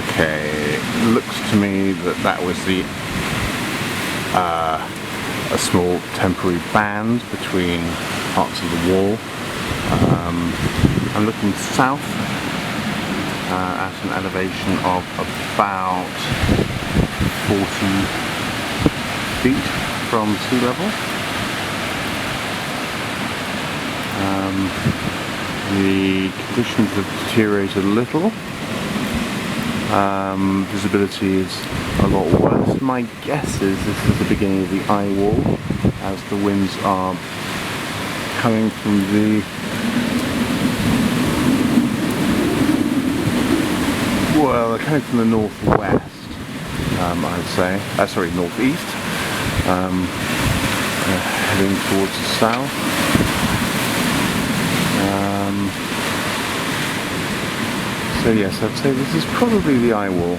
Okay, looks to me that was a small temporary band between parts of the wall. I'm looking south at an elevation of about 40 feet from sea level. The conditions have deteriorated a little. Visibility is a lot worse. My guess is this is the beginning of the eye wall, as the winds are coming from the they're coming from the northwest, I would say. Sorry, northeast. Heading towards the south. So yes, I'd say this is probably the eye wall.